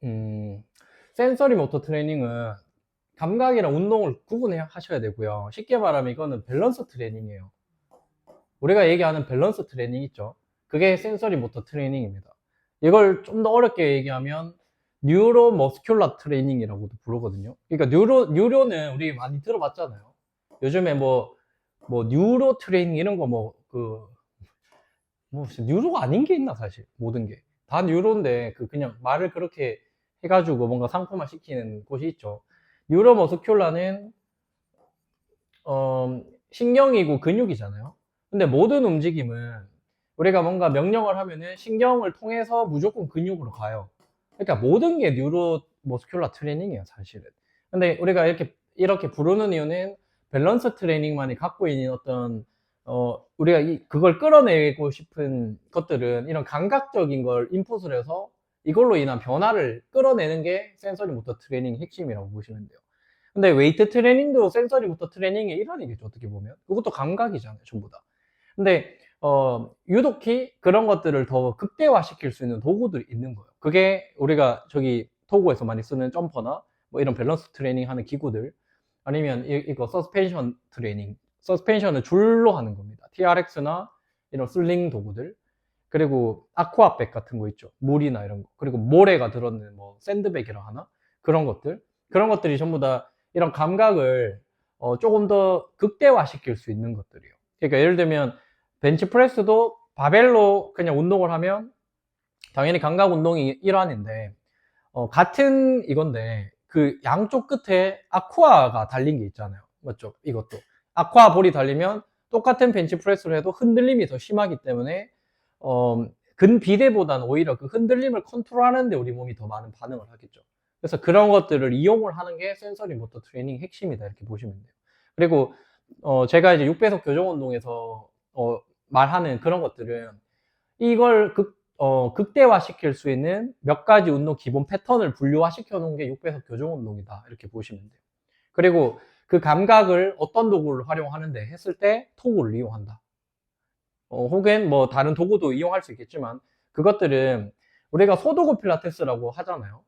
음, 센서리 모터 트레이닝은 감각이랑 운동을 구분해 하셔야 되고요. 쉽게 말하면 이거는 밸런스 트레이닝이에요. 우리가 얘기하는 밸런스 트레이닝 있죠. 그게 센서리 모터 트레이닝입니다. 이걸 좀 더 어렵게 얘기하면 뉴로 머스큘러 트레이닝이라고도 부르거든요. 그러니까 뉴로는 우리 많이 들어봤잖아요. 요즘에 뭐 뉴로 트레이닝 이런 거 뉴로가 아닌 게 있나 사실 모든 게 다 뉴로인데 그냥 말을 그렇게 해가지고 뭔가 상품화 시키는 곳이 있죠. 뉴로 머스큘러는 신경이고 근육이잖아요. 근데 모든 움직임은 우리가 뭔가 명령을 하면은 신경을 통해서 무조건 근육으로 가요. 그러니까 모든 게 뉴로 머스큘러 트레이닝이에요, 사실은. 근데 우리가 이렇게 부르는 이유는 밸런스 트레이닝만이 갖고 있는 우리가 그걸 끌어내고 싶은 것들은 이런 감각적인 걸 인풋을 해서 이걸로 인한 변화를 끌어내는 게 센서리 모터 트레이닝 핵심이라고 보시면 돼요. 근데 웨이트 트레이닝도 센서리 모터 트레이닝의 일환이겠죠, 어떻게 보면. 그것도 감각이잖아요, 전부 다. 근데 유독히 그런 것들을 더 극대화시킬 수 있는 도구들이 있는 거예요. 그게 우리가 저기 토구에서 많이 쓰는 점퍼나 뭐 이런 밸런스 트레이닝 하는 기구들, 아니면 이거 서스펜션 트레이닝, 서스펜션을 줄로 하는 겁니다. TRX나 이런 슬링 도구들, 그리고 아쿠아백 같은 거 있죠, 물이나 이런 거, 그리고 모래가 들었는 뭐 샌드백이라 하나, 그런 것들이 전부 다 이런 감각을 조금 더 극대화시킬 수 있는 것들이에요. 그러니까 예를 들면 벤치프레스도 바벨로 그냥 운동을 하면 당연히 감각 운동이 일환인데, 같은 이건데 그 양쪽 끝에 아쿠아가 달린 게 있잖아요, 맞죠? 이것도 아쿠아 볼이 달리면 똑같은 벤치프레스를 해도 흔들림이 더 심하기 때문에 근비대보다는 오히려 그 흔들림을 컨트롤하는데 우리 몸이 더 많은 반응을 하겠죠. 그래서 그런 것들을 이용을 하는 게 센서리 모터 트레이닝 핵심이다, 이렇게 보시면 돼요. 그리고 제가 이제 6배속 교정 운동에서 말하는 그런 것들은 이걸 극대화시킬 수 있는 몇 가지 운동 기본 패턴을 분류화시켜 놓은 게 6배속 교정 운동이다, 이렇게 보시면 돼요. 그리고 그 감각을 어떤 도구를 활용하는데 했을 때 토구를 이용한다. 혹은 뭐 다른 도구도 이용할 수 있겠지만, 그것들은 우리가 소도구 필라테스라고 하잖아요.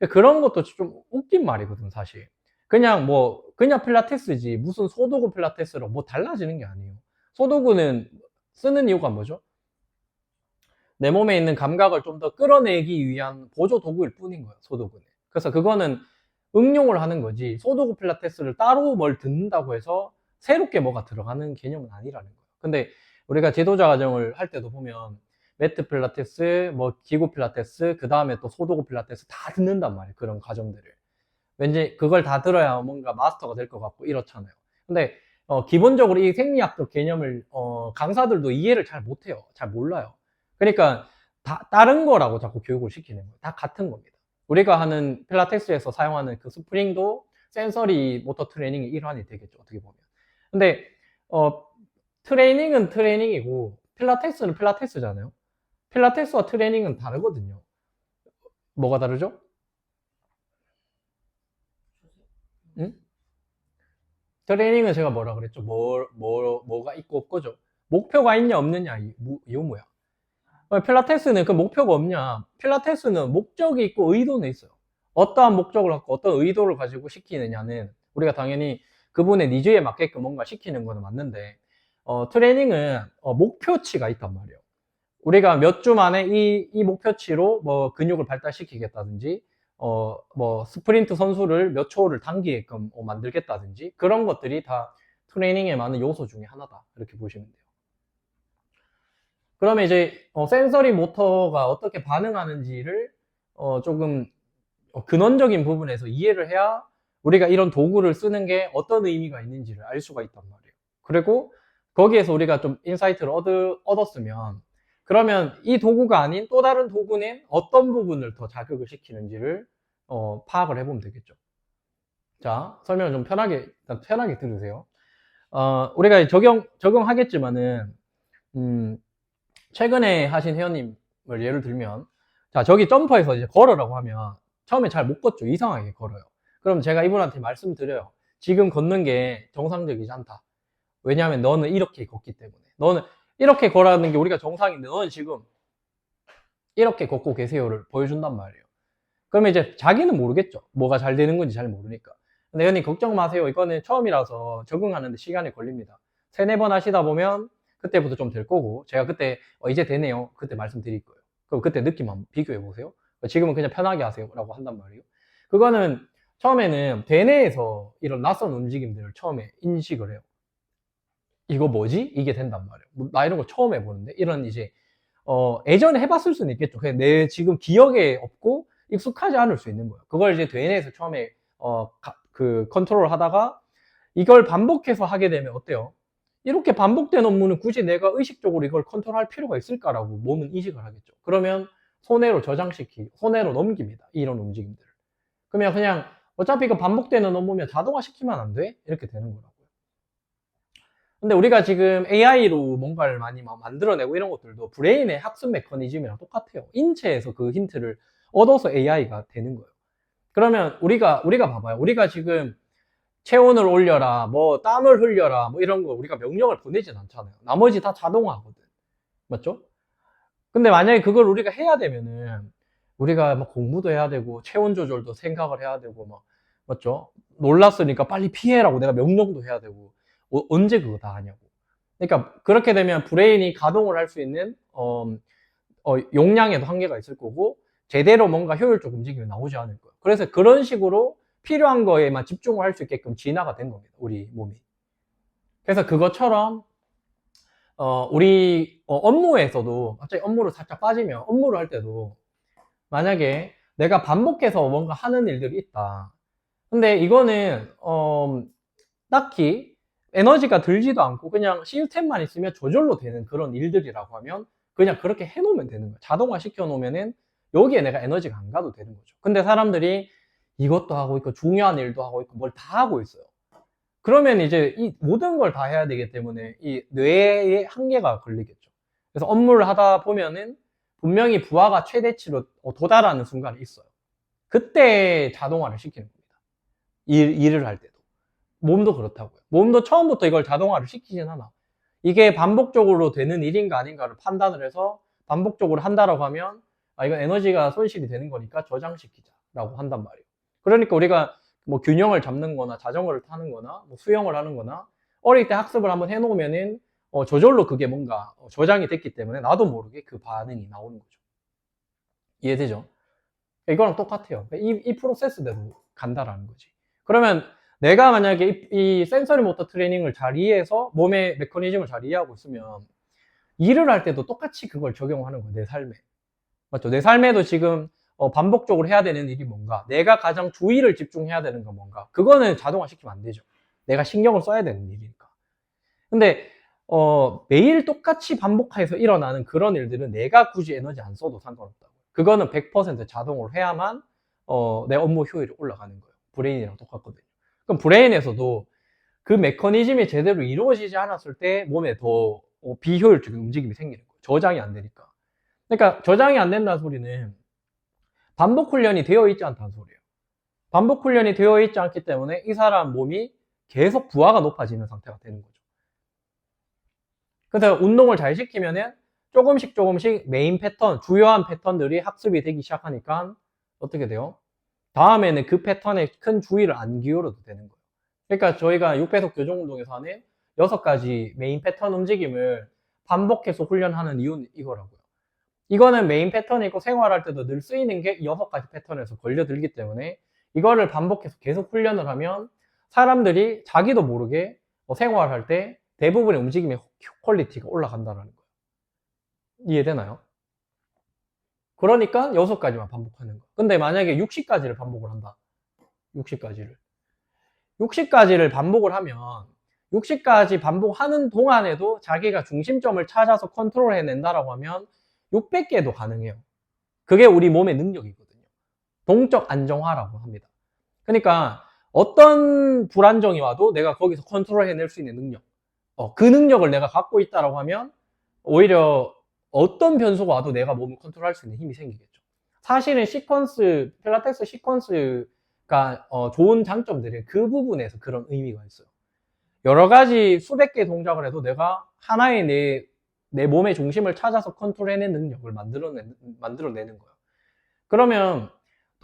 그런 것도 좀 웃긴 말이거든, 사실. 그냥 필라테스지 무슨 소도구 필라테스로 뭐 달라지는 게 아니에요. 소도구는 쓰는 이유가 뭐죠? 내 몸에 있는 감각을 좀 더 끌어내기 위한 보조 도구일 뿐인 거예요, 소도구는. 그래서 그거는 응용을 하는 거지, 소도구 필라테스를 따로 뭘 듣는다고 해서 새롭게 뭐가 들어가는 개념은 아니라는 거예요. 근데 우리가 지도자 과정을 할 때도 보면 매트 필라테스, 뭐 기구 필라테스, 그 다음에 또 소도구 필라테스 다 듣는단 말이에요, 그런 과정들을. 왠지 그걸 다 들어야 뭔가 마스터가 될 것 같고 이렇잖아요. 근데 기본적으로 이 생리학적 개념을 강사들도 이해를 잘 못해요. 잘 몰라요. 그러니까 다른 거라고 자꾸 교육을 시키는 거예요. 다 같은 겁니다. 우리가 하는 필라테스에서 사용하는 그 스프링도 센서리 모터 트레이닝의 일환이 되겠죠, 어떻게 보면. 근데 어, 트레이닝은 트레이닝이고 필라테스는 필라테스잖아요. 필라테스와 트레이닝은 다르거든요. 뭐가 다르죠? 응? 트레이닝은 제가 뭐라 그랬죠? 뭐가 있고 없고죠. 목표가 있냐 없느냐, 이 뭐야. 필라테스는 그 목표가 없냐. 필라테스는 목적이 있고 의도는 있어요. 어떠한 목적을 갖고 어떤 의도를 가지고 시키느냐는 우리가 당연히 그분의 니즈에 맞게끔 뭔가 시키는 거는 맞는데, 트레이닝은 목표치가 있단 말이에요. 우리가 몇 주 만에 이 목표치로 뭐 근육을 발달시키겠다든지, 뭐 스프린트 선수를 몇 초를 당기게끔 만들겠다든지, 그런 것들이 다 트레이닝에 많은 요소 중에 하나다, 이렇게 보시면 돼요. 그러면 이제 센서리 모터가 어떻게 반응하는지를 조금 근원적인 부분에서 이해를 해야 우리가 이런 도구를 쓰는 게 어떤 의미가 있는지를 알 수가 있단 말이에요. 그리고 거기에서 우리가 좀 인사이트를 얻었으면, 그러면 이 도구가 아닌 또 다른 도구는 어떤 부분을 더 자극을 시키는지를 파악을 해보면 되겠죠. 자, 설명을 좀 일단 편하게 들으세요. 우리가 적용하겠지만은, 음, 최근에 하신 회원님을 예를 들면, 자, 저기 점퍼에서 이제 걸으라고 하면 처음에 잘 못 걷죠. 이상하게 걸어요. 그럼 제가 이분한테 말씀드려요. 지금 걷는 게 정상적이지 않다. 왜냐하면 너는 이렇게 걷기 때문에. 너는 이렇게 걸어가는 게 우리가 정상인데 너는 지금 이렇게 걷고 계세요를 보여준단 말이에요. 그러면 이제 자기는 모르겠죠. 뭐가 잘 되는 건지 잘 모르니까. 근데 형님 걱정 마세요. 이거는 처음이라서 적응하는데 시간이 걸립니다. 세네 번 하시다 보면 그때부터 좀 될 거고, 제가 그때 이제 되네요. 그때 말씀드릴 거예요. 그럼 그때 느낌 한번 비교해 보세요. 지금은 그냥 편하게 하세요 라고 한단 말이에요. 그거는 처음에는 대뇌에서 이런 낯선 움직임들을 처음에 인식을 해요. 이거 뭐지? 이게 된단 말이에요. 나 이런 거 처음 해보는데? 이런 이제 예전에 해봤을 수는 있겠죠. 그냥 내 지금 기억에 없고 익숙하지 않을 수 있는 거예요. 그걸 이제 대뇌에서 처음에 그 컨트롤 하다가 이걸 반복해서 하게 되면 어때요? 이렇게 반복된 업무는 굳이 내가 의식적으로 이걸 컨트롤할 필요가 있을까라고 몸은 인식을 하겠죠. 그러면 손해로 손해로 넘깁니다. 이런 움직임들을. 그러면 그냥 어차피 이거 반복되는 업무면 자동화 시키면 안 돼? 이렇게 되는 거라고요. 근데 우리가 지금 AI로 뭔가를 많이 만들어내고 이런 것들도 브레인의 학습 메커니즘이랑 똑같아요. 인체에서 그 힌트를 얻어서 AI가 되는 거예요. 그러면 우리가 봐봐요. 우리가 지금 체온을 올려라, 뭐 땀을 흘려라, 뭐 이런 거 우리가 명령을 보내진 않잖아요. 나머지 다 자동화거든. 맞죠? 근데 만약에 그걸 우리가 해야 되면은 우리가 막 공부도 해야 되고 체온 조절도 생각을 해야 되고 막 맞죠? 놀랐으니까 빨리 피해라고 내가 명령도 해야 되고 언제 그거 다 하냐고. 그러니까 그렇게 되면 브레인이 가동을 할 수 있는 용량에도 한계가 있을 거고 제대로 뭔가 효율적 움직임이 나오지 않을 거예요. 그래서 그런 식으로 필요한 거에만 집중을 할 수 있게끔 진화가 된 겁니다. 우리 몸이. 그래서 그것처럼 우리 업무에서도 갑자기 업무를 살짝 빠지면 업무를 할 때도 만약에 내가 반복해서 뭔가 하는 일들이 있다. 근데 이거는 딱히 에너지가 들지도 않고 그냥 시스템만 있으면 저절로 되는 그런 일들이라고 하면 그냥 그렇게 해놓으면 되는 거예요. 자동화 시켜놓으면은 여기에 내가 에너지가 안 가도 되는 거죠. 근데 사람들이 이것도 하고 있고 중요한 일도 하고 있고 뭘 다 하고 있어요. 그러면 이제 이 모든 걸 다 해야 되기 때문에 이 뇌에 한계가 걸리겠죠. 그래서 업무를 하다 보면은 분명히 부하가 최대치로 도달하는 순간이 있어요. 그때 자동화를 시키는 겁니다. 일을 할 때도. 몸도 그렇다고요. 몸도 처음부터 이걸 자동화를 시키진 않아. 이게 반복적으로 되는 일인가 아닌가를 판단을 해서 반복적으로 한다라고 하면 이건 에너지가 손실이 되는 거니까 저장시키자라고 한단 말이에요. 그러니까 우리가 뭐 균형을 잡는 거나 자전거를 타는 거나 뭐 수영을 하는 거나 어릴 때 학습을 한번 해놓으면은 저절로 그게 뭔가 저장이 됐기 때문에 나도 모르게 그 반응이 나오는 거죠. 이해되죠? 이거랑 똑같아요. 이 프로세스대로 간다라는 거지. 그러면 내가 만약에 이 센서리 모터 트레이닝을 잘 이해해서 몸의 메커니즘을 잘 이해하고 있으면 일을 할 때도 똑같이 그걸 적용하는 거예요. 내 삶에. 맞죠? 내 삶에도 지금 반복적으로 해야 되는 일이 뭔가, 내가 가장 주의를 집중해야 되는 건 뭔가, 그거는 자동화 시키면 안 되죠. 내가 신경을 써야 되는 일이니까. 근데 매일 똑같이 반복해서 일어나는 그런 일들은 내가 굳이 에너지 안 써도 상관없다고. 그거는 100% 자동으로 해야만 내 업무 효율이 올라가는 거예요. 브레인이랑 똑같거든요. 그럼 브레인에서도 그 메커니즘이 제대로 이루어지지 않았을 때 몸에 더 비효율적인 움직임이 생기는 거예요. 저장이 안 되니까. 그러니까 저장이 안 된다는 소리는 반복 훈련이 되어 있지 않다는 소리예요. 반복 훈련이 되어 있지 않기 때문에 이 사람 몸이 계속 부하가 높아지는 상태가 되는 거죠. 그래서 운동을 잘 시키면은 조금씩 메인 패턴, 주요한 패턴들이 학습이 되기 시작하니까 어떻게 돼요? 다음에는 그 패턴에 큰 주의를 안 기울여도 되는 거예요. 그러니까 저희가 6배속 교정 운동에서 하는 6가지 메인 패턴 움직임을 반복해서 훈련하는 이유는 이거라고요. 이거는 메인 패턴이고 생활할 때도 늘 쓰이는 게 6가지 패턴에서 걸려들기 때문에 이거를 반복해서 계속 훈련을 하면 사람들이 자기도 모르게 생활할 때 대부분의 움직임의 퀄리티가 올라간다는 거예요. 이해되나요? 그러니까 6가지만 반복하는 거. 근데 만약에 60가지를 반복을 한다. 60가지를. 60가지를 반복을 하면 60가지 반복하는 동안에도 자기가 중심점을 찾아서 컨트롤 해낸다라고 하면 600개도 가능해요. 그게 우리 몸의 능력이거든요. 동적 안정화라고 합니다. 그러니까 어떤 불안정이 와도 내가 거기서 컨트롤 해낼 수 있는 능력. 그 능력을 내가 갖고 있다라고 하면 오히려 어떤 변수가 와도 내가 몸을 컨트롤할 수 있는 힘이 생기겠죠. 사실은 필라테스 시퀀스가 좋은 장점들이 그 부분에서 그런 의미가 있어요. 여러 가지 수백 개의 동작을 해도 내가 하나의 내 몸의 중심을 찾아서 컨트롤해내는 능력을 만들어내는 거예요. 그러면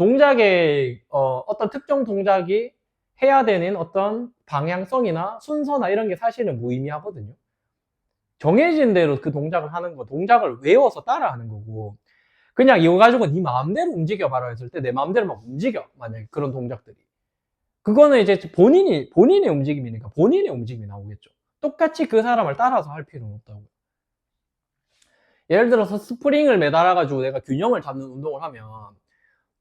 동작의 어떤 특정 동작이 해야 되는 어떤 방향성이나 순서나 이런 게 사실은 무의미하거든요. 정해진 대로 그 동작을 하는 거, 동작을 외워서 따라하는 거고, 그냥 이거 가지고 네 마음대로 움직여봐라 했을 때 내 마음대로 막 움직여. 만약에 그런 동작들이. 그거는 이제 본인의 움직임이니까 본인의 움직임이 나오겠죠. 똑같이 그 사람을 따라서 할 필요는 없다고. 예를 들어서 스프링을 매달아가지고 내가 균형을 잡는 운동을 하면,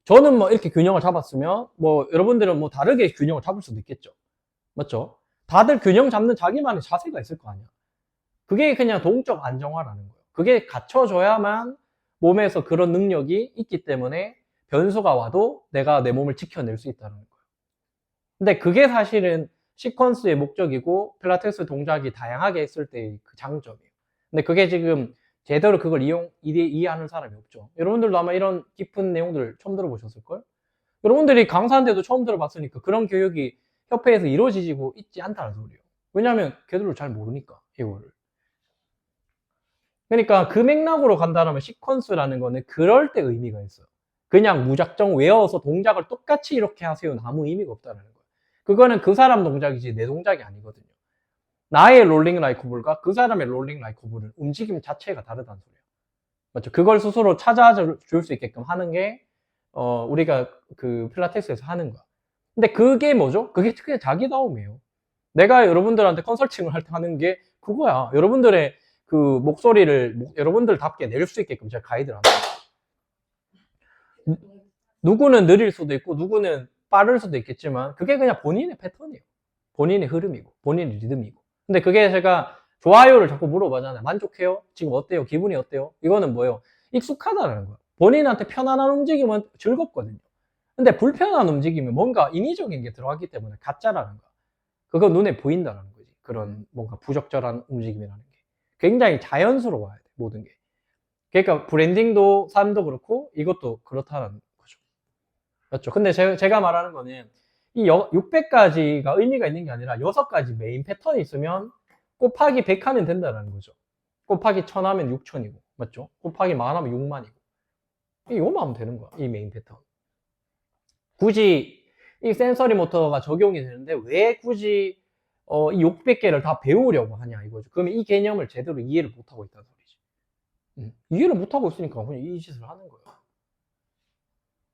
저는 뭐 이렇게 균형을 잡았으면, 뭐 여러분들은 뭐 다르게 균형을 잡을 수도 있겠죠. 맞죠? 다들 균형 잡는 자기만의 자세가 있을 거 아니야. 그게 그냥 동적 안정화라는 거예요. 그게 갖춰져야만 몸에서 그런 능력이 있기 때문에 변수가 와도 내가 내 몸을 지켜낼 수 있다는 거예요. 근데 그게 사실은 시퀀스의 목적이고 필라테스 동작이 다양하게 했을 때의 그 장점이에요. 근데 그게 지금 제대로 그걸 이해하는 사람이 없죠. 여러분들도 아마 이런 깊은 내용들 처음 들어보셨을걸? 여러분들이 강사인데도 처음 들어봤으니까 그런 교육이 협회에서 이루어지고 있지 않다는 소리예요. 왜냐하면 걔들도 잘 모르니까 이거를. 그러니까 그 맥락으로 간다면 시퀀스라는 거는 그럴 때 의미가 있어요. 그냥 무작정 외워서 동작을 똑같이 이렇게 하세요는 아무 의미가 없다는 거예요. 그거는 그 사람 동작이지 내 동작이 아니거든요. 나의 롤링 라이커볼과 그 사람의 롤링 라이커볼은 움직임 자체가 다르다는 소리예요. 맞죠? 그걸 스스로 찾아줄 수 있게끔 하는 게 우리가 그 필라테스에서 하는 거야. 근데 그게 뭐죠? 그게 그냥 자기다움이에요. 내가 여러분들한테 컨설팅을 할 때 하는 게 그거야. 여러분들의 그 목소리를 여러분들답게 낼 수 있게끔 제가 가이드를 합니다. 누구는 느릴 수도 있고 누구는 빠를 수도 있겠지만 그게 그냥 본인의 패턴이에요. 본인의 흐름이고 본인의 리듬이고. 근데 그게 제가 좋아요를 자꾸 물어보잖아요. 만족해요? 지금 어때요? 기분이 어때요? 이거는 뭐예요? 익숙하다는 거예요. 본인한테 편안한 움직임은 즐겁거든요. 근데 불편한 움직임은 뭔가 인위적인 게 들어가기 때문에 가짜라는 거야. 그거 눈에 보인다는 거지. 그런 뭔가 부적절한 움직임이라는 게. 굉장히 자연스러워야 돼, 모든 게. 그러니까 브랜딩도 삶도 그렇고 이것도 그렇다는 거죠. 맞죠? 근데 제가 말하는 거는 이 600가지가 의미가 있는 게 아니라 6가지 메인 패턴이 있으면 곱하기 100 하면 된다는 거죠. 곱하기 1000 하면 6000이고, 맞죠? 곱하기 1000 하면 6만이고. 이거만 하면 되는 거야, 이 메인 패턴. 굳이 이 센서리 모터가 적용이 되는데 왜 굳이 이 600개를 다 배우려고 하냐 이거죠. 그러면 이 개념을 제대로 이해를 못하고 있다는 소리죠. 이해를 못하고 있으니까 그냥 이 짓을 하는 거예요.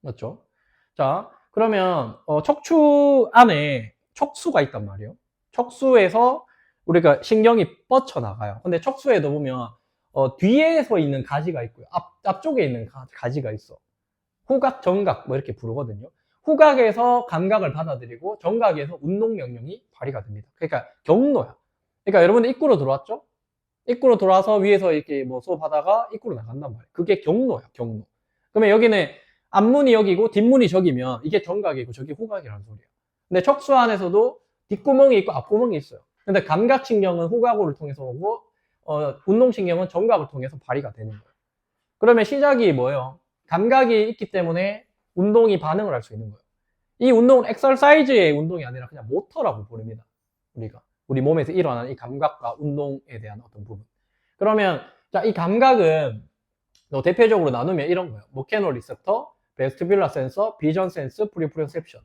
맞죠? 자, 그러면 척추 안에 척수가 있단 말이에요. 척수에서 우리가 신경이 뻗쳐나가요. 근데 척수에도 보면 뒤에서 있는 가지가 있고요. 앞쪽에 있는 가지가 있어. 후각, 정각 뭐 이렇게 부르거든요. 후각에서 감각을 받아들이고 정각에서 운동 명령이 발휘가 됩니다. 그러니까 경로야. 그러니까 여러분들 입구로 들어왔죠? 입구로 들어와서 위에서 이렇게 뭐 수업하다가 입구로 나간단 말이에요. 그게 경로야, 경로. 그러면 여기는 앞문이 여기고 뒷문이 저기면 이게 정각이고 저기 후각이라는 소리예요. 근데 척수 안에서도 뒷구멍이 있고 앞구멍이 있어요. 근데 감각신경은 후각으로 통해서 오고 운동신경은 정각을 통해서 발휘가 되는 거예요. 그러면 시작이 뭐예요? 감각이 있기 때문에 운동이 반응을 할 수 있는 거예요. 이 운동은 엑서사이즈의 운동이 아니라 그냥 모터라고 부릅니다. 우리 몸에서 일어나는 이 감각과 운동에 대한 어떤 부분. 그러면 자, 이 감각은 대표적으로 나누면 이런 거예요. 머케노 리셉터, 베스티뷸러 센서, 비전 센스, 프리프로셉션.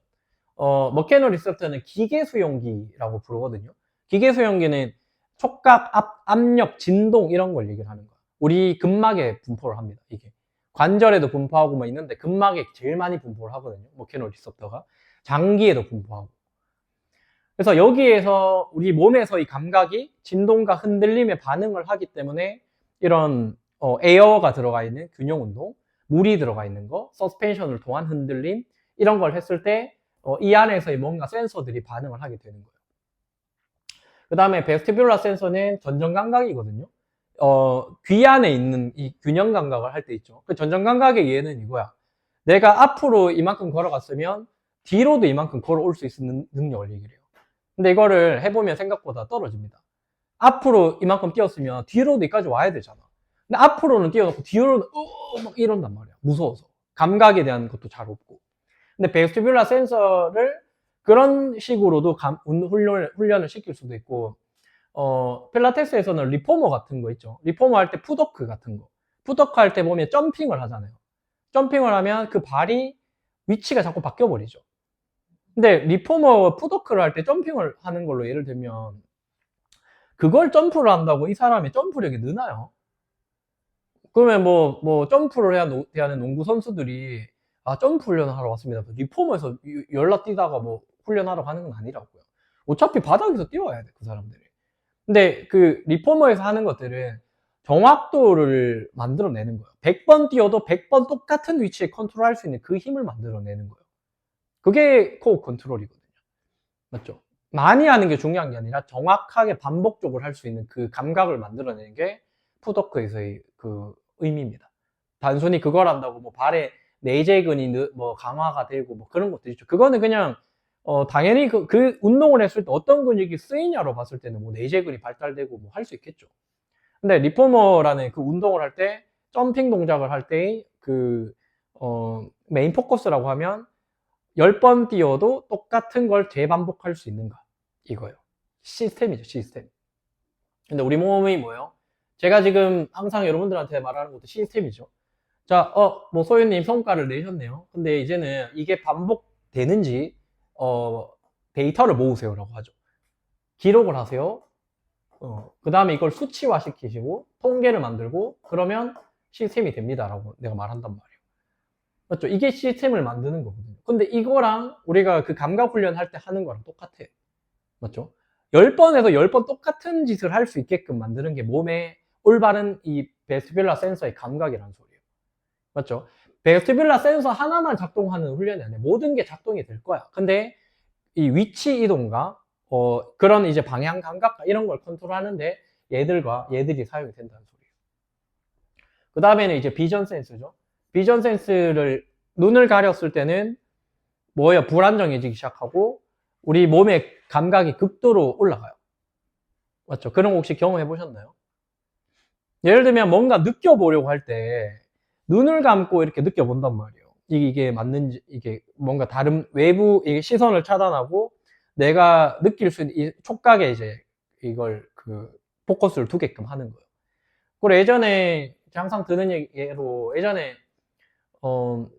머케노 리셉터는 기계 수용기라고 부르거든요. 기계 수용기는 촉각, 압력, 진동 이런 걸 얘기를 하는 거예요. 우리 근막에 분포를 합니다. 이게 관절에도 분포하고 뭐 있는데 근막에 제일 많이 분포를 하거든요. 머케노 리셉터가 장기에도 분포하고. 그래서 여기에서 우리 몸에서 이 감각이 진동과 흔들림에 반응을 하기 때문에 이런 에어가 들어가 있는 균형 운동, 물이 들어가 있는 거, 서스펜션을 통한 흔들림 이런 걸 했을 때 이 안에서의 뭔가 센서들이 반응을 하게 되는 거예요. 그 다음에 베스티뷸러 센서는 전정 감각이거든요. 귀 안에 있는 이 균형 감각을 할 때 있죠. 그 전정 감각의 예는 이거야. 내가 앞으로 이만큼 걸어갔으면 뒤로도 이만큼 걸어올 수 있는 능력을 얘기를 해요. 근데 이거를 해보면 생각보다 떨어집니다. 앞으로 이만큼 뛰었으면 뒤로도 여기까지 와야 되잖아. 근데 앞으로는 뛰어놓고 뒤로는 막 이런단 말이야. 무서워서. 감각에 대한 것도 잘 없고. 근데 베스티뷸러 센서를 그런 식으로도 훈련을 시킬 수도 있고, 필라테스에서는 리포머 같은 거 있죠. 리포머 할 때 풋워크 같은 거. 풋워크 할 때 보면 점핑을 하잖아요. 점핑을 하면 그 발이 위치가 자꾸 바뀌어버리죠. 근데 리포머 풋워크를 할 때 점핑을 하는 걸로 예를 들면 그걸 점프를 한다고 이 사람의 점프력이 느나요? 그러면 뭐 점프를 해야 하는 농구 선수들이 점프 훈련을 하러 왔습니다. 리포머에서 열라 뛰다가 뭐 훈련하러 가는 건 아니라고요. 어차피 바닥에서 뛰어야 돼, 그 사람들이. 근데 그 리포머에서 하는 것들은 정확도를 만들어내는 거예요. 100번 뛰어도 100번 똑같은 위치에 컨트롤할 수 있는 그 힘을 만들어내는 거예요. 그게 코어 컨트롤이거든요. 맞죠? 많이 하는 게 중요한 게 아니라 정확하게 반복적으로 할 수 있는 그 감각을 만들어내는 게 풋워크에서의 그 의미입니다. 단순히 그걸 한다고 뭐 발에 내재근이 뭐 강화가 되고 뭐 그런 것도 있죠. 그거는 그냥 당연히 그 운동을 했을 때 어떤 근육이 쓰이냐로 봤을 때는 뭐 내재근이 발달되고 뭐 할 수 있겠죠. 근데 리포머라는 그 운동을 할 때 점핑 동작을 할 때의 그 메인 포커스라고 하면 10번 뛰어도 똑같은 걸 재반복할 수 있는가 이거예요. 시스템이죠, 시스템. 근데 우리 몸이 뭐예요? 제가 지금 항상 여러분들한테 말하는 것도 시스템이죠. 자, 뭐 소유님 성과를 내셨네요. 근데 이제는 이게 반복되는지 데이터를 모으세요라고 하죠. 기록을 하세요. 그 다음에 이걸 수치화 시키시고 통계를 만들고 그러면 시스템이 됩니다라고 내가 말한단 말이에요. 맞죠? 이게 시스템을 만드는 거거든요. 근데 이거랑 우리가 그 감각 훈련 할 때 하는 거랑 똑같아요. 맞죠? 10번에서 10번 똑같은 짓을 할 수 있게끔 만드는 게 몸에 올바른 이 베스티뷸라 센서의 감각이라는 소리예요. 맞죠? 베스티뷸라 센서 하나만 작동하는 훈련이 아니에요. 모든 게 작동이 될 거야. 근데 이 위치 이동과 그런 이제 방향 감각과 이런 걸 컨트롤하는데 얘들이 사용이 된다는 소리예요. 그 다음에는 이제 비전 센스죠. 비전 센스를 눈을 가렸을 때는 뭐예요? 불안정해지기 시작하고 우리 몸의 감각이 극도로 올라가요. 맞죠? 그런 거 혹시 경험해 보셨나요? 예를 들면 뭔가 느껴보려고 할 때 눈을 감고 이렇게 느껴본단 말이에요. 이게 맞는지, 이게 뭔가 다른 외부 시선을 차단하고 내가 느낄 수 있는 이 촉각에 이제 이걸 그 포커스를 두게끔 하는 거예요. 그리고 예전에 항상 드는 얘기로 예전에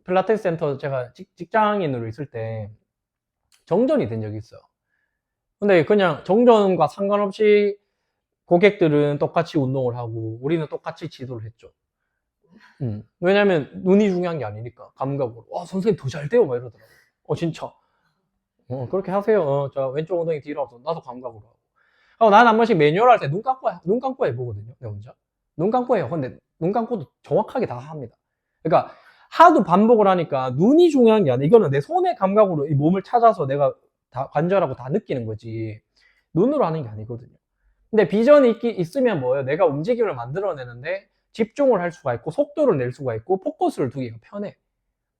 필라테스 센터 제가 직장인으로 있을 때 정전이 된 적이 있어요. 근데 그냥 정전과 상관없이 고객들은 똑같이 운동을 하고 우리는 똑같이 지도를 했죠. 왜냐면 눈이 중요한 게 아니니까 감각으로 선생님 더 잘 돼요 막 이러더라고요. 진짜 그렇게 하세요. 저 왼쪽 엉덩이 뒤로 와서 나도 감각으로 하고 나는 한 번씩 매뉴얼 할 때 눈 감고 해보거든요 내 혼자. 눈 감고 해요. 근데 눈 감고도 정확하게 다 합니다. 그러니까 하도 반복을 하니까 눈이 중요한 게 아니라 이거는 내 손의 감각으로 이 몸을 찾아서 내가 다 관절하고 다 느끼는 거지 눈으로 하는 게 아니거든요. 근데 비전이 있으면 뭐예요? 내가 움직임을 만들어내는데 집중을 할 수가 있고 속도를 낼 수가 있고 포커스를 두기가 편해.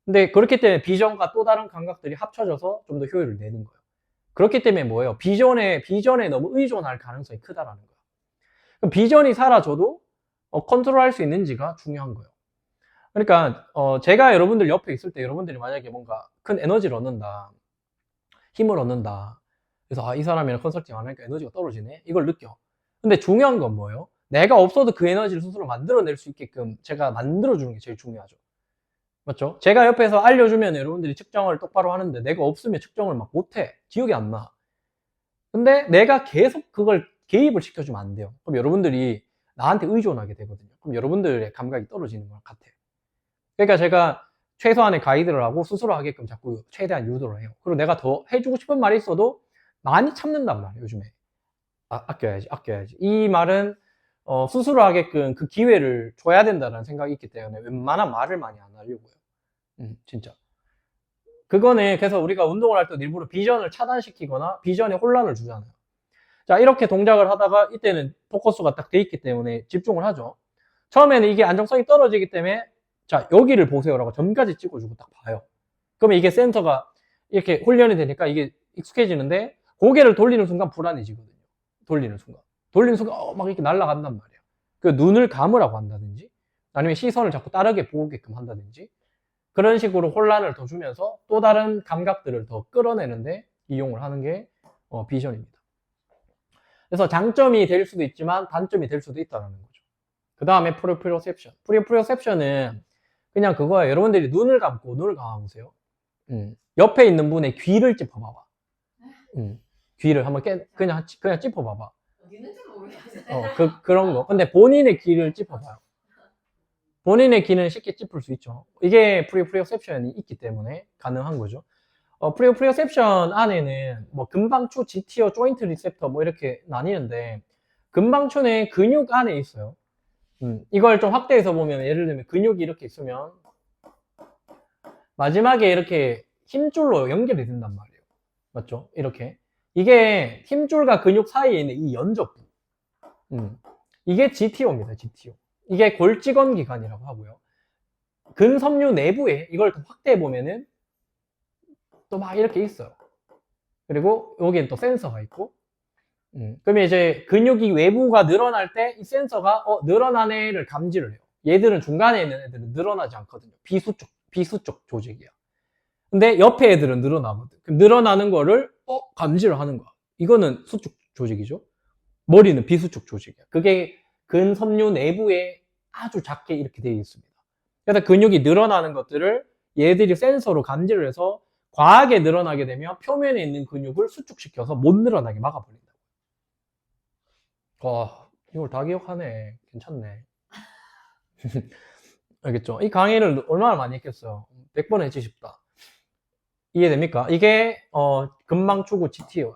근데 그렇기 때문에 비전과 또 다른 감각들이 합쳐져서 좀 더 효율을 내는 거예요. 그렇기 때문에 뭐예요? 비전에 너무 의존할 가능성이 크다라는 거예요. 그럼 비전이 사라져도 컨트롤할 수 있는지가 중요한 거예요. 그러니까 제가 여러분들 옆에 있을 때 여러분들이 만약에 뭔가 큰 에너지를 얻는다, 힘을 얻는다. 그래서 이 사람이랑 컨설팅 안 하니까 에너지가 떨어지네. 이걸 느껴. 근데 중요한 건 뭐예요? 내가 없어도 그 에너지를 스스로 만들어낼 수 있게끔 제가 만들어주는 게 제일 중요하죠. 맞죠? 제가 옆에서 알려주면 여러분들이 측정을 똑바로 하는데 내가 없으면 측정을 막 못해. 기억이 안 나. 근데 내가 계속 그걸 개입을 시켜주면 안 돼요. 그럼 여러분들이 나한테 의존하게 되거든요. 그럼 여러분들의 감각이 떨어지는 것 같아요. 그러니까 제가 최소한의 가이드를 하고 스스로 하게끔 자꾸 최대한 유도를 해요. 그리고 내가 더 해주고 싶은 말이 있어도 많이 참는단 말이에요, 요즘에. 아껴야지. 이 말은 스스로 하게끔 그 기회를 줘야 된다는 생각이 있기 때문에 웬만한 말을 많이 안 하려고요. 진짜. 그거는 그래서 우리가 운동을 할 때 일부러 비전을 차단시키거나 비전에 혼란을 주잖아요. 자, 이렇게 동작을 하다가 이때는 포커스가 딱 돼 있기 때문에 집중을 하죠. 처음에는 이게 안정성이 떨어지기 때문에 자, 여기를 보세요라고 점까지 찍어주고 딱 봐요. 그러면 이게 센서가 이렇게 훈련이 되니까 이게 익숙해지는데 고개를 돌리는 순간 불안해지거든요. 돌리는 순간 막 이렇게 날아간단 말이에요. 그 눈을 감으라고 한다든지 아니면 시선을 자꾸 다르게 보게끔 한다든지 그런 식으로 혼란을 더 주면서 또 다른 감각들을 더 끌어내는데 이용을 하는 게 비전입니다. 그래서 장점이 될 수도 있지만 단점이 될 수도 있다는 거죠. 그 다음에 프리프로셉션. 프리프로셉션은 그냥 그거예요. 여러분들이 눈을 감고 눈을 감아보세요. 옆에 있는 분의 귀를 찝어봐봐. 귀를 한번 그냥 찝어봐봐. 어디 있는지 모르겠어요. 그런 거. 근데 본인의 귀를 찝어봐요. 본인의 귀는 쉽게 찝을 수 있죠. 이게 프리오셉션이 있기 때문에 가능한 거죠. 프리오셉션 안에는 뭐 금방추, GTO, 조인트 리셉터 뭐 이렇게 나뉘는데 금방추는 근육 안에 있어요. 이걸 좀 확대해서 보면 예를 들면 근육이 이렇게 있으면 마지막에 이렇게 힘줄로 연결이 된단 말이에요. 맞죠? 이렇게. 이게 힘줄과 근육 사이에 있는 이 연접부. 이게 GTO입니다. GTO. 이게 골직원 기관이라고 하고요. 근섬유 내부에 이걸 더 확대해 보면은 또 막 이렇게 있어요. 그리고 여기엔 또 센서가 있고. 그러면 이제 근육이 외부가 늘어날 때 이 센서가 늘어난 애를 감지를 해요. 얘들은 중간에 있는 애들은 늘어나지 않거든요. 비수쪽 조직이야. 근데 옆에 애들은 늘어나거든. 그럼 늘어나는 거를 감지를 하는 거야. 이거는 수축 조직이죠. 머리는 비수축 조직이야. 그게 근섬유 내부에 아주 작게 이렇게 되어 있습니다. 그래서 근육이 늘어나는 것들을 얘들이 센서로 감지를 해서 과하게 늘어나게 되면 표면에 있는 근육을 수축시켜서 못 늘어나게 막아버린다. 와, 이걸 다 기억하네. 괜찮네. 알겠죠? 이 강의를 얼마나 많이 했겠어요? 100번 했지 싶다. 이해됩니까? 이게 금방추구 GTO.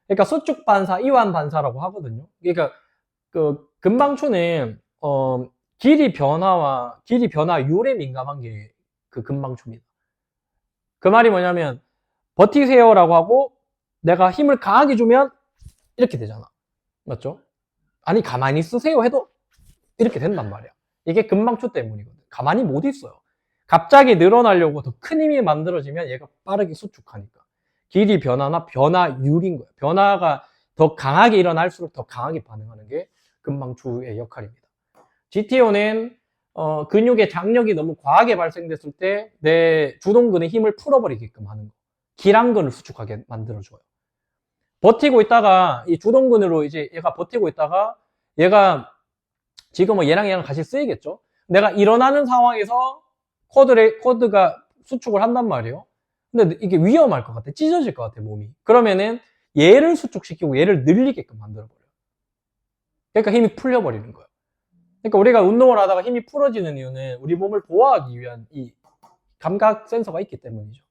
그러니까 수축 반사, 이완 반사라고 하거든요. 그러니까 그 금방추는 길이 변화율에 민감한 게 그 금방추입니다. 그 말이 뭐냐면 버티세요라고 하고 내가 힘을 강하게 주면 이렇게 되잖아. 맞죠? 아니 가만히 쓰세요 해도 이렇게 된단 말이야. 이게 금방추 때문이거든. 가만히 못 있어요. 갑자기 늘어나려고 더 큰 힘이 만들어지면 얘가 빠르게 수축하니까. 길이 변화나 변화율인 거예요. 변화가 더 강하게 일어날수록 더 강하게 반응하는 게 금방추의 역할입니다. GTO는 근육의 장력이 너무 과하게 발생됐을 때 내 주동근의 힘을 풀어버리게끔 하는 거. 기랑근을 수축하게 만들어줘요. 버티고 있다가 이 주동근으로 이제 얘가 버티고 있다가 얘가 지금 뭐 얘랑 같이 쓰이겠죠? 내가 일어나는 상황에서 코드가 수축을 한단 말이에요. 근데 이게 위험할 것 같아. 찢어질 것 같아, 몸이. 그러면은 얘를 수축시키고 얘를 늘리게끔 만들어버려요. 그러니까 힘이 풀려버리는 거예요. 그러니까 우리가 운동을 하다가 힘이 풀어지는 이유는 우리 몸을 보호하기 위한 이 감각 센서가 있기 때문이죠.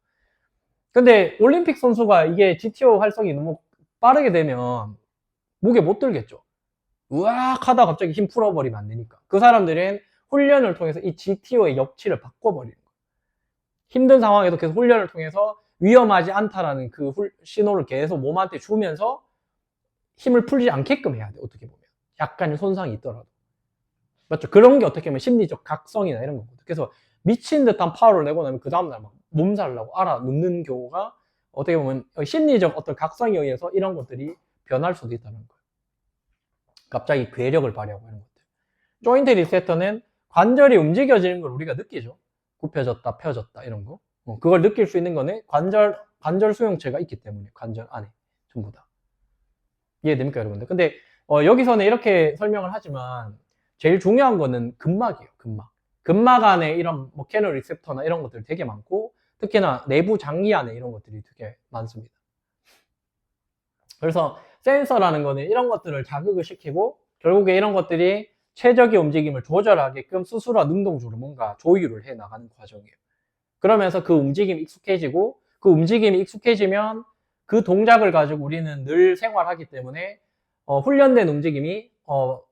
근데 올림픽 선수가 이게 GTO 활성이 너무 빠르게 되면 무게 못 들겠죠. 우악 하다 갑자기 힘 풀어버리면 안 되니까. 그 사람들은 훈련을 통해서 이 GTO의 역치를 바꿔버리는 거예요. 힘든 상황에도 계속 훈련을 통해서 위험하지 않다라는 그 신호를 계속 몸한테 주면서 힘을 풀지 않게끔 해야 돼. 어떻게 보면. 약간의 손상이 있더라도. 맞죠? 그런 게 어떻게 보면 심리적 각성이나 이런 거거든. 그래서 미친 듯한 파워를 내고 나면 그 다음날 막 몸살나고 눕는 경우가 어떻게 보면 심리적 어떤 각성에 의해서 이런 것들이 변할 수도 있다는 거예요. 갑자기 괴력을 발휘하고 이런 것들. 조인트 리셋터는 관절이 움직여지는 걸 우리가 느끼죠. 굽혀졌다, 펴졌다 이런 거. 그걸 느낄 수 있는 거는 관절 수용체가 있기 때문에 관절 안에 전부 다. 이해됩니까, 여러분들? 근데 여기서는 이렇게 설명을 하지만 제일 중요한 거는 근막이에요. 근막 안에 이런 뭐 캐널 리셉터나 이런 것들이 되게 많고 특히나 내부 장기 안에 이런 것들이 되게 많습니다. 그래서 센서라는 거는 이런 것들을 자극을 시키고 결국에 이런 것들이 최적의 움직임을 조절하게끔 스스로 능동적으로 뭔가 조율을 해 나가는 과정이에요. 그러면서 그 움직임이 익숙해지고 그 움직임이 익숙해지면 그 동작을 가지고 우리는 늘 생활하기 때문에 훈련된 움직임이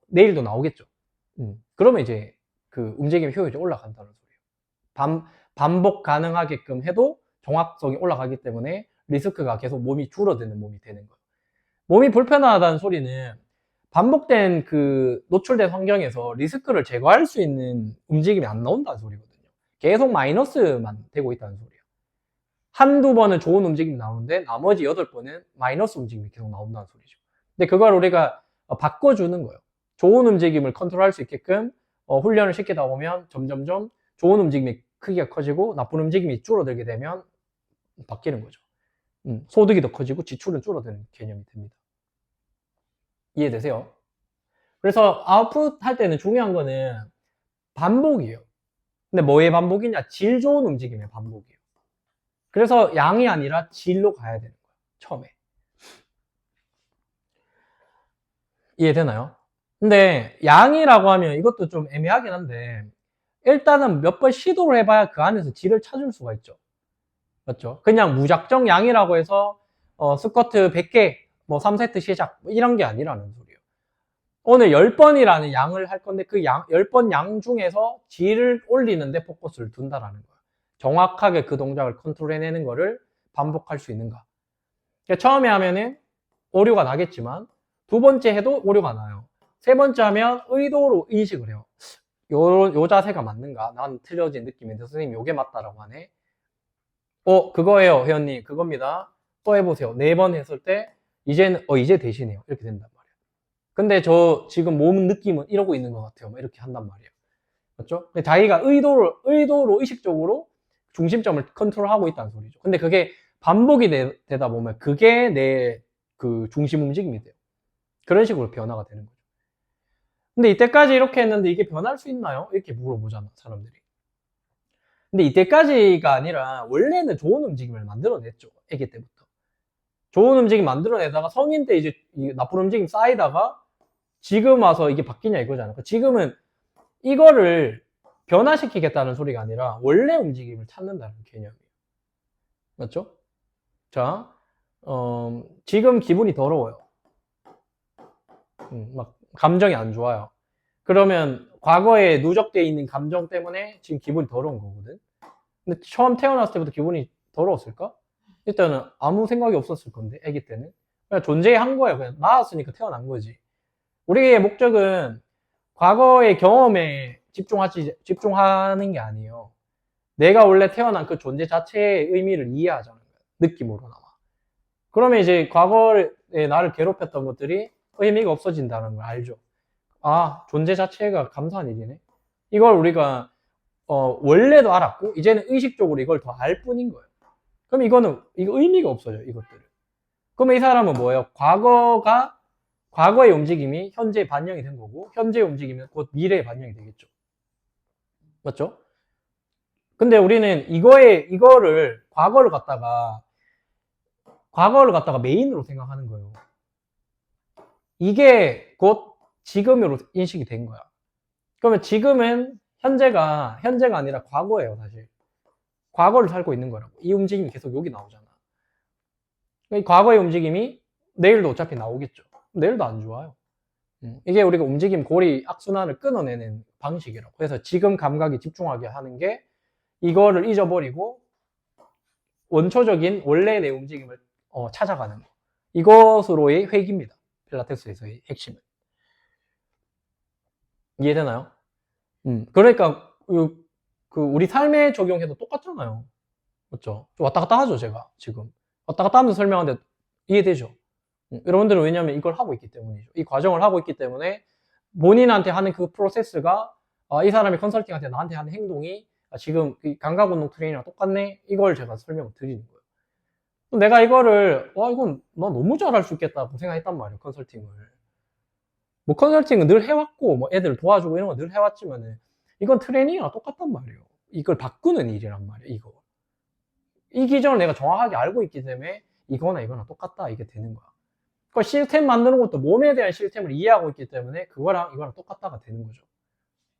내일도 나오겠죠. 그러면 이제 그 움직임 효율이 올라간다는 소리예요. 반복 가능하게끔 해도 정확성이 올라가기 때문에 리스크가 계속 몸이 줄어드는 몸이 되는 거예요. 몸이 불편하다는 소리는 반복된 그 노출된 환경에서 리스크를 제거할 수 있는 움직임이 안 나온다는 소리거든요. 계속 마이너스만 되고 있다는 소리예요. 한두 번은 좋은 움직임이 나오는데 나머지 8번은 마이너스 움직임이 계속 나온다는 소리죠. 근데 그걸 우리가 바꿔주는 거예요. 좋은 움직임을 컨트롤할 수 있게끔 훈련을 시키다 보면 점점점 좋은 움직임이 크기가 커지고 나쁜 움직임이 줄어들게 되면 바뀌는 거죠. 소득이 더 커지고 지출은 줄어드는 개념이 됩니다. 이해되세요? 그래서 아웃풋 할 때는 중요한 거는 반복이에요. 근데 뭐의 반복이냐? 질 좋은 움직임의 반복이에요. 그래서 양이 아니라 질로 가야 되는 거야, 처음에. 이해되나요? 근데 양이라고 하면 이것도 좀 애매하긴 한데 일단은 몇 번 시도를 해봐야 그 안에서 질을 찾을 수가 있죠. 맞죠? 그냥 무작정 양이라고 해서 스쿼트 100개, 뭐 3세트 시작 뭐 이런 게 아니라는 소리예요. 오늘 10번이라는 양을 할 건데 그 10번 양 중에서 질을 올리는데 포커스를 둔다라는 거예요. 정확하게 그 동작을 컨트롤해내는 거를 반복할 수 있는가. 그러니까 처음에 하면은 오류가 나겠지만 두 번째 해도 오류가 나요. 세 번째 하면 의도로 인식을 해요. 요 자세가 맞는가? 난 틀려진 느낌인데 선생님 요게 맞다라고 하네. 그거예요, 회원님. 그겁니다. 또 해보세요. 4번 했을 때 이제는 이제 되시네요. 이렇게 된단 말이에요. 근데 저 지금 몸 느낌은 이러고 있는 것 같아요. 막 이렇게 한단 말이에요. 맞죠? 자기가 의도로 의식적으로 중심점을 컨트롤하고 있다는 소리죠. 근데 그게 반복이 되다 보면 그게 내 그 중심 움직임이 돼요. 그런 식으로 변화가 되는 거죠. 근데 이때까지 이렇게 했는데 이게 변할 수 있나요? 이렇게 물어보잖아, 사람들이. 근데 이때까지가 아니라 원래는 좋은 움직임을 만들어냈죠. 아기 때부터. 좋은 움직임 만들어내다가 성인 때 이제 나쁜 움직임 쌓이다가 지금 와서 이게 바뀌냐 이거잖아. 지금은 이거를 변화시키겠다는 소리가 아니라 원래 움직임을 찾는다는 개념이에요. 맞죠? 자, 지금 기분이 더러워요. 막 감정이 안 좋아요. 그러면 과거에 누적되어 있는 감정 때문에 지금 기분이 더러운 거거든. 근데 처음 태어났을 때부터 기분이 더러웠을까? 일단은 아무 생각이 없었을 건데, 아기 때는. 그냥 존재한 거예요. 그냥 나왔으니까 태어난 거지. 우리의 목적은 과거의 경험에 집중하는 게 아니에요. 내가 원래 태어난 그 존재 자체의 의미를 이해하자는 거예요. 느낌으로나마. 그러면 이제 과거에 나를 괴롭혔던 것들이 의미가 없어진다는 걸 알죠. 아, 존재 자체가 감사한 일이네. 이걸 우리가 원래도 알았고 이제는 의식적으로 이걸 더 알 뿐인 거예요. 그럼 이거 의미가 없어져요, 이것들을. 그러면 이 사람은 뭐예요? 과거의 움직임이 현재에 반영이 된 거고 현재의 움직임은 곧 미래에 반영이 되겠죠. 맞죠? 근데 우리는 이거를 과거를 갖다가 메인으로 생각하는 거예요. 이게 곧 지금으로 인식이 된 거야. 그러면 지금은 현재가 아니라 과거예요, 사실. 과거를 살고 있는 거라고. 이 움직임이 계속 여기 나오잖아. 이 과거의 움직임이 내일도 어차피 나오겠죠. 내일도 안 좋아요. 이게 우리가 움직임 고리 악순환을 끊어내는 방식이라고. 그래서 지금 감각에 집중하게 하는 게 이거를 잊어버리고 원초적인 원래 내 움직임을 찾아가는 거. 이것으로의 회귀입니다. 필라테스에서의 핵심은. 이해되나요? 그러니까 우리 삶에 적용해도 똑같잖아요. 맞죠? 왔다 갔다 하죠, 제가 지금. 왔다 갔다 하면서 설명하는데 이해되죠? 여러분들은 왜냐면 이걸 하고 있기 때문이죠. 이 과정을 하고 있기 때문에 본인한테 하는 그 프로세스가 이 사람이 컨설팅한테 나한테 하는 행동이 지금 감각운동 트레이닝이랑 똑같네? 이걸 제가 설명을 드리는 거예요. 내가 이거를 이건 나 너무 잘할 수 있겠다고 생각했단 말이에요, 컨설팅을. 뭐 컨설팅은 늘 해왔고 뭐 애들 도와주고 이런 거 늘 해왔지만은 이건 트레이닝이랑 똑같단 말이에요. 이걸 바꾸는 일이란 말이에요, 이거. 이 기준을 내가 정확하게 알고 있기 때문에 이거나 똑같다 이게 되는 거야. 그 시스템 만드는 것도 몸에 대한 시스템을 이해하고 있기 때문에 그거랑 이거랑 똑같다가 되는 거죠.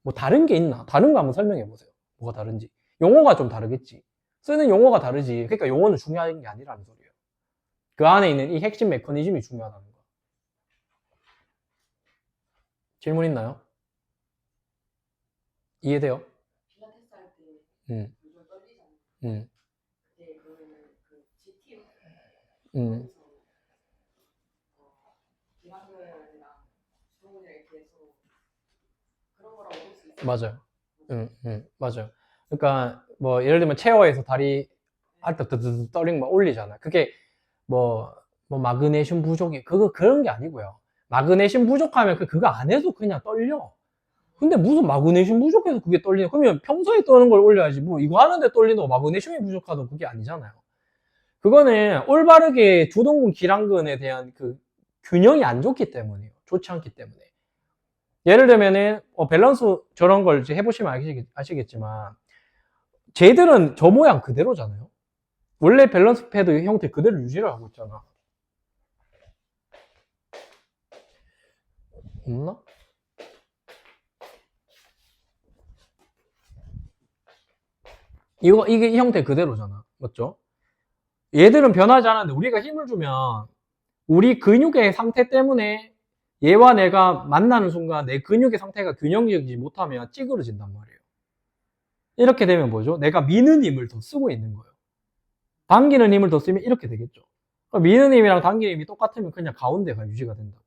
뭐 다른 게 있나? 다른 거 한번 설명해 보세요. 뭐가 다른지. 용어가 좀 다르겠지. 쓰는 용어가 다르지. 그러니까 용어는 중요한 게 아니라는 소리예요. 그 안에 있는 이 핵심 메커니즘이 중요하다는 거. 질문 있나요? 이해돼요? 필라테스 할때 음, 요즘 떨리잖아요. 음, 그때 그러면은 그 GT 음, 기만근이랑 주동근이랑 계속 그런 거라고 볼 수 있어요. 맞아요. 맞아요. 그러니까 뭐 예를 들면 체어에서 다리 할 때 떨리는 거 올리잖아. 그게 뭐 마그네슘 부족이 그런 게 아니고요. 마그네슘 부족하면 그거 안 해도 그냥 떨려. 근데 무슨 마그네슘 부족해서 그게 떨리냐? 그러면 평소에 떠는 걸 올려야지. 뭐 이거 하는데 떨리는 거 마그네슘이 부족하다 그게 아니잖아요. 그거는 올바르게 주동근 기랑근에 대한 그 균형이 안 좋기 때문이에요. 좋지 않기 때문에. 예를 들면은 밸런스 저런 걸 이제 해보시면 아시겠지만 쟤들은 저 모양 그대로잖아요. 원래 밸런스 패드 형태 그대로 유지를 하고 있잖아. 없나? 이게 이 형태 그대로잖아. 맞죠? 얘들은 변하지 않았는데 우리가 힘을 주면 우리 근육의 상태 때문에 얘와 내가 만나는 순간 내 근육의 상태가 균형적이지 못하면 찌그러진단 말이에요. 이렇게 되면 뭐죠? 내가 미는 힘을 더 쓰고 있는 거예요. 당기는 힘을 더 쓰면 이렇게 되겠죠. 그럼 미는 힘이랑 당기는 힘이 똑같으면 그냥 가운데가 유지가 된다고요.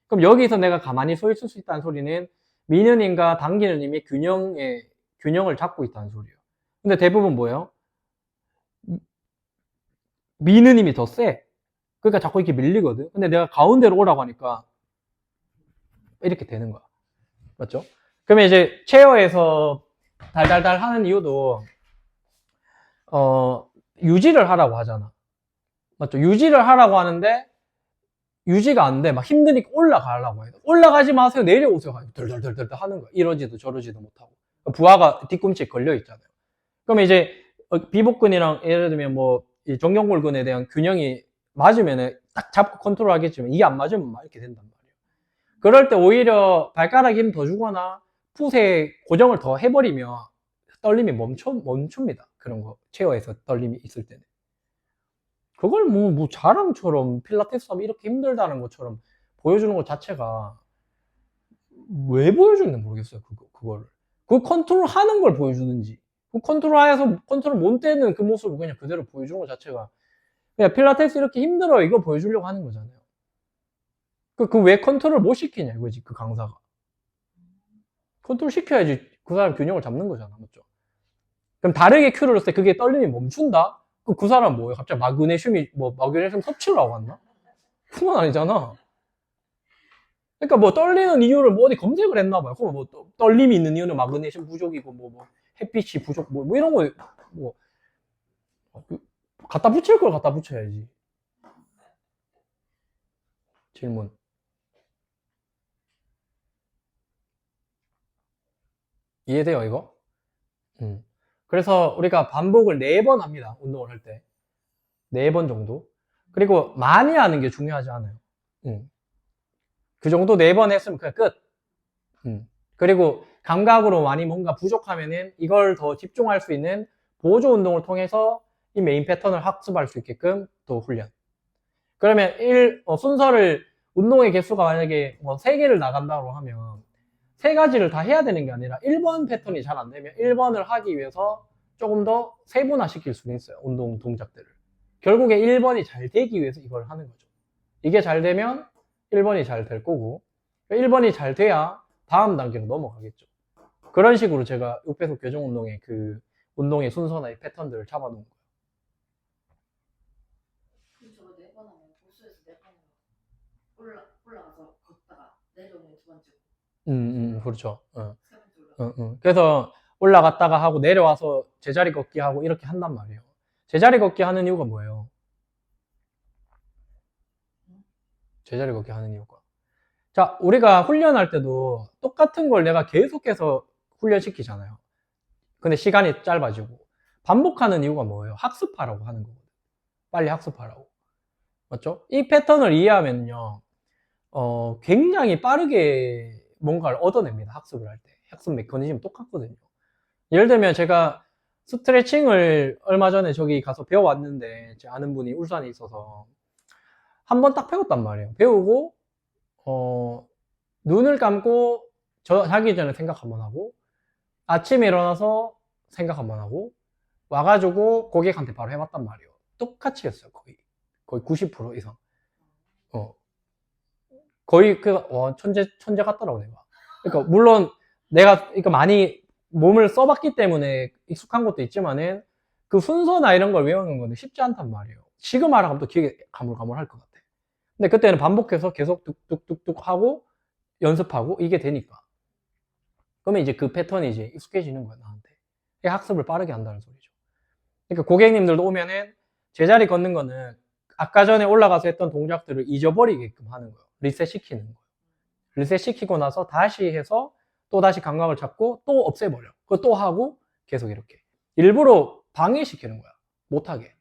그럼 여기서 내가 가만히 서 있을 수 있다는 소리는 미는 힘과 당기는 힘이 균형을 잡고 있다는 소리예요. 근데 대부분 뭐예요? 미는 힘이 더 세. 그러니까 자꾸 이렇게 밀리거든. 근데 내가 가운데로 오라고 하니까 이렇게 되는 거야. 맞죠? 그러면 이제 체어에서 달달달 하는 이유도 유지를 하라고 하잖아. 맞죠? 유지를 하라고 하는데 유지가 안 돼. 막 힘드니까 올라가려고 해요. 올라가지 마세요. 내려오세요. 덜덜덜덜 하는 거야. 이러지도 저러지도 못하고. 부하가 뒤꿈치에 걸려 있잖아요. 그러면 이제 비복근이랑 예를 들면 뭐 정경골근에 대한 균형이 맞으면은 딱 잡고 컨트롤 하겠지만 이게 안 맞으면 막 이렇게 된단 말이에요. 그럴 때 오히려 발가락 힘 더 주거나 풋에 고정을 더 해버리면 떨림이 멈춥니다. 그런 거. 체어에서 떨림이 있을 때는. 그걸 뭐 자랑처럼 필라테스 하면 이렇게 힘들다는 것처럼 보여주는 것 자체가 왜 보여주는지 모르겠어요. 그거를. 그 컨트롤 하는 걸 보여주는지. 그 컨트롤해서 컨트롤 못 되는 그 모습을 그냥 그대로 보여주는 것 자체가 그냥 필라테스 이렇게 힘들어 이거 보여주려고 하는 거잖아요. 그 왜 컨트롤 못 시키냐 이거지 그 강사가. 컨트롤 시켜야지 그 사람 균형을 잡는 거잖아. 맞죠? 그럼 다르게 큐를 했을 때 그게 떨림이 멈춘다? 그럼 그 사람 뭐예요? 갑자기 마그네슘 섭취를 하고 왔나? 그건 아니잖아. 그러니까 뭐 떨리는 이유를 뭐 어디 검색을 했나 봐요. 그럼 뭐 떨림이 있는 이유는 마그네슘 부족이고 뭐 햇빛이 부족 뭐 이런 거 뭐 갖다 붙일 걸 갖다 붙여야지. 질문. 이해돼요, 이거? 그래서 우리가 반복을 4번 합니다. 운동을 할 때. 4번 정도. 그리고 많이 하는 게 중요하지 않아요. 그 정도 4번 했으면 그냥 끝. 그리고 감각으로 많이 뭔가 부족하면은 이걸 더 집중할 수 있는 보조 운동을 통해서 이 메인 패턴을 학습할 수 있게끔 또 훈련. 그러면 순서를 운동의 개수가 만약에 뭐 3개를 나간다고 하면 3가지를 다 해야 되는 게 아니라 1번 패턴이 잘 안 되면 1번을 하기 위해서 조금 더 세분화 시킬 수는 있어요. 운동 동작들을. 결국에 1번이 잘 되기 위해서 이걸 하는 거죠. 이게 잘 되면 1번이 잘 될 거고 1번이 잘 돼야 다음 단계로 넘어가겠죠. 그런 식으로 제가 6배속 교정 운동의 그 운동의 순서나 패턴들을 잡아놓은 거예요. 그럼 저거 4번 하면 보수에서 4번 올라가서 걷다가 내려오면 2번째고. 그렇죠. 3번째 올라가. 그래서 올라갔다가 하고 내려와서 제자리 걷기 하고 이렇게 한단 말이에요. 제자리 걷기 하는 이유가 뭐예요? 제자리 걷기 하는 이유가. 자, 우리가 훈련할 때도 똑같은 걸 내가 계속해서 훈련시키잖아요. 근데 시간이 짧아지고. 반복하는 이유가 뭐예요? 학습하라고 하는 거거든요. 빨리 학습하라고. 맞죠? 이 패턴을 이해하면요, 굉장히 빠르게 뭔가를 얻어냅니다. 학습을 할 때. 학습 메커니즘 똑같거든요. 예를 들면 제가 스트레칭을 얼마 전에 저기 가서 배워왔는데, 제 아는 분이 울산에 있어서 한 번 딱 배웠단 말이에요. 배우고, 눈을 감고 자기 전에 생각 한번 하고, 아침에 일어나서 생각 한번 하고, 와가지고 고객한테 바로 해봤단 말이에요. 똑같이 했어요, 거의 90% 이상. 거의 천재 같더라고, 내가. 그러니까, 물론 그러니까 많이 몸을 써봤기 때문에 익숙한 것도 있지만은 그 순서나 이런 걸 외우는 건 쉽지 않단 말이에요. 지금 알아가면 또 기억이 가물가물할 것 같아. 근데 그때는 반복해서 계속 뚝뚝뚝뚝 하고 연습하고 이게 되니까. 그러면 이제 그 패턴이 이제 익숙해지는 거야, 나한테. 이게 학습을 빠르게 한다는 소리죠. 그러니까 고객님들도 오면은 제자리 걷는 거는 아까 전에 올라가서 했던 동작들을 잊어버리게끔 하는 거예요. 리셋 시키는 거예요. 리셋 시키고 나서 다시 해서 또 다시 감각을 잡고 또 없애버려. 그거 또 하고 계속 이렇게. 일부러 방해시키는 거야. 못하게.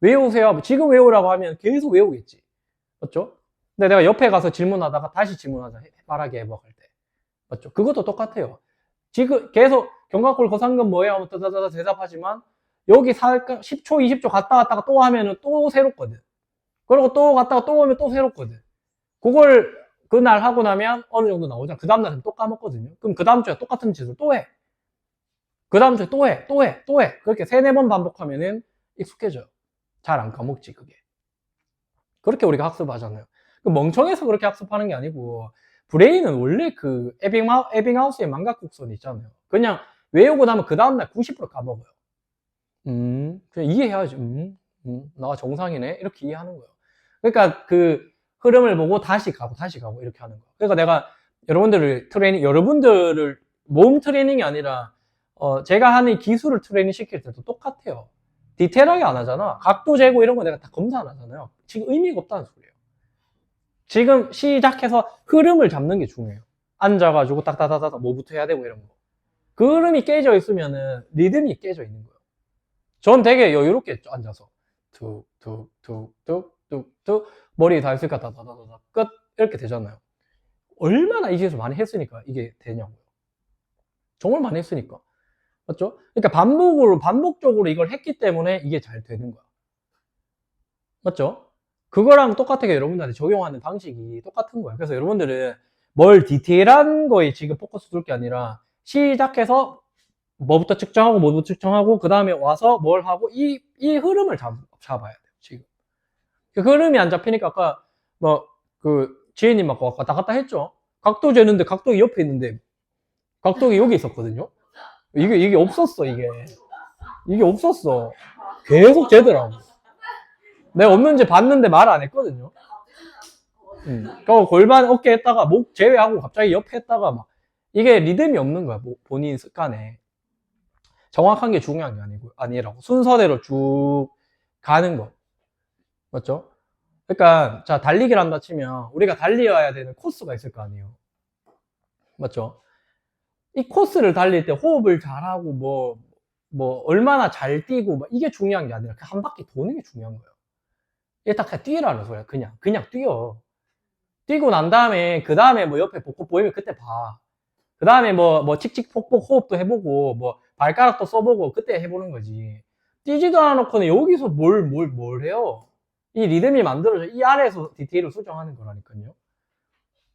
외우세요. 지금 외우라고 하면 계속 외우겠지. 맞죠? 근데 내가 옆에 가서 질문하다가 다시 질문하자. 말하게 해먹을 때. 맞죠? 그것도 똑같아요. 지금 계속 경각골 거상근 뭐예요? 하면 따다다다 대답하지만 여기 10초, 20초 갔다 왔다가 또 하면은 또 새롭거든. 그리고 또 갔다가 또 오면 또 새롭거든. 그걸 그날 하고 나면 어느 정도 나오잖아. 그 다음날은 또 까먹거든요. 그럼 그 다음 주에 똑같은 짓을 또 해. 그 다음 주에 또 해, 또 해, 또 해. 그렇게 3-4번 반복하면은 익숙해져요. 잘 안 까먹지, 그게. 그렇게 우리가 학습하잖아요. 멍청해서 그렇게 학습하는 게 아니고, 브레인은 원래 그 에빙하우스의 망각곡선 있잖아요. 그냥 외우고 나면 그 다음날 90% 까먹어요. 그냥 이해해야지. 나 정상이네. 이렇게 이해하는 거예요. 그러니까 그 흐름을 보고 다시 가고, 다시 가고, 이렇게 하는 거예요. 그러니까 내가 여러분들을 몸 트레이닝이 아니라, 제가 하는 기술을 트레이닝 시킬 때도 똑같아요. 디테일하게 안 하잖아. 각도 재고 이런 거 내가 다 검사 안 하잖아요. 지금 의미가 없다는 소리예요. 지금 시작해서 흐름을 잡는 게 중요해요. 앉아가지고 딱딱딱딱 뭐부터 해야 되고 이런 거. 그 흐름이 깨져 있으면은 리듬이 깨져 있는 거예요. 전 되게 여유롭게 앉아서 툭툭툭툭툭툭 머리 다 했으니까 다다다다 끝 이렇게 되잖아요. 얼마나 이 짓을 많이 했으니까 이게 되냐고요. 정말 많이 했으니까. 맞죠? 그러니까 반복적으로 이걸 했기 때문에 이게 잘 되는 거야. 맞죠? 그거랑 똑같게 여러분들한테 적용하는 방식이 똑같은 거예요. 그래서 여러분들은 뭘 디테일한 거에 지금 포커스 둘 게 아니라 시작해서 뭐부터 측정하고 뭐부터 측정하고 그 다음에 와서 뭘 하고 이 흐름을 잡아야 돼요. 지금 그 흐름이 안 잡히니까 아까 뭐 그 지혜님 막 왔다 갔다 했죠. 각도 재는데 각도기 옆에 있는데 각도기 여기 있었거든요. 이게 없었어. 이게 없었어. 계속 재더라고. 내가 없는지 봤는데 말 안 했거든요. 그 골반 어깨 했다가 목 제외하고 갑자기 옆에 했다가 막 이게 리듬이 없는 거야. 본인 습관에. 정확한 게 중요한 게 아니라고. 순서대로 쭉 가는 거. 맞죠? 그러니까, 자, 달리기를 한다 치면, 우리가 달려야 되는 코스가 있을 거 아니에요. 맞죠? 이 코스를 달릴 때 호흡을 잘하고, 얼마나 잘 뛰고, 이게 중요한 게 아니라, 그 한 바퀴 도는 게 중요한 거예요. 일단 그냥 뛰라는 소리야. 그냥 뛰어. 뛰고 난 다음에, 그 다음에 뭐 옆에 벚꽃 보이면 그때 봐. 그 다음에 칙칙폭폭 호흡도 해보고, 발가락도 써보고, 그때 해보는 거지. 뛰지도 않아놓고는 여기서 뭘 해요? 이 리듬이 만들어져. 이 아래에서 디테일을 수정하는 거라니까요.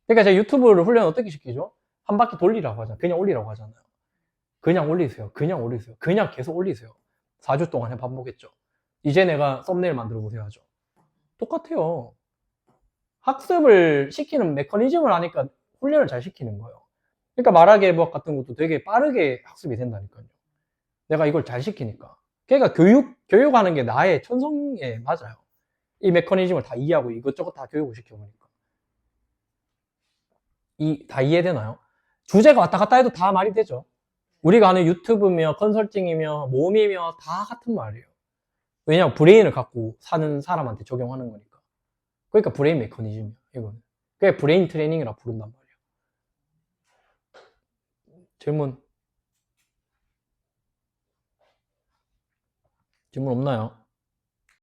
그러니까 제가 유튜브를 훈련 어떻게 시키죠? 한 바퀴 돌리라고 하잖아요. 그냥 올리라고 하잖아요. 그냥 올리세요. 그냥 올리세요. 그냥 계속 올리세요. 4주 동안 해 반복했죠. 이제 내가 썸네일 만들어 보세요 하죠. 똑같아요. 학습을 시키는 메커니즘을 하니까 훈련을 잘 시키는 거예요. 그러니까 말하기 해부학 같은 것도 되게 빠르게 학습이 된다니까요. 내가 이걸 잘 시키니까. 그러니까 교육하는 게 나의 천성에 맞아요. 이 메커니즘을 다 이해하고 이것저것 다 교육을 시켜보니까. 다 이해되나요? 주제가 왔다 갔다 해도 다 말이 되죠. 우리가 아는 유튜브며 컨설팅이며 모험이며 다 같은 말이에요. 왜냐하면 브레인을 갖고 사는 사람한테 적용하는 거니까. 그러니까 브레인 메커니즘이야, 이거는. 그게 브레인 트레이닝이라 부른단 말이에요. 질문 없나요?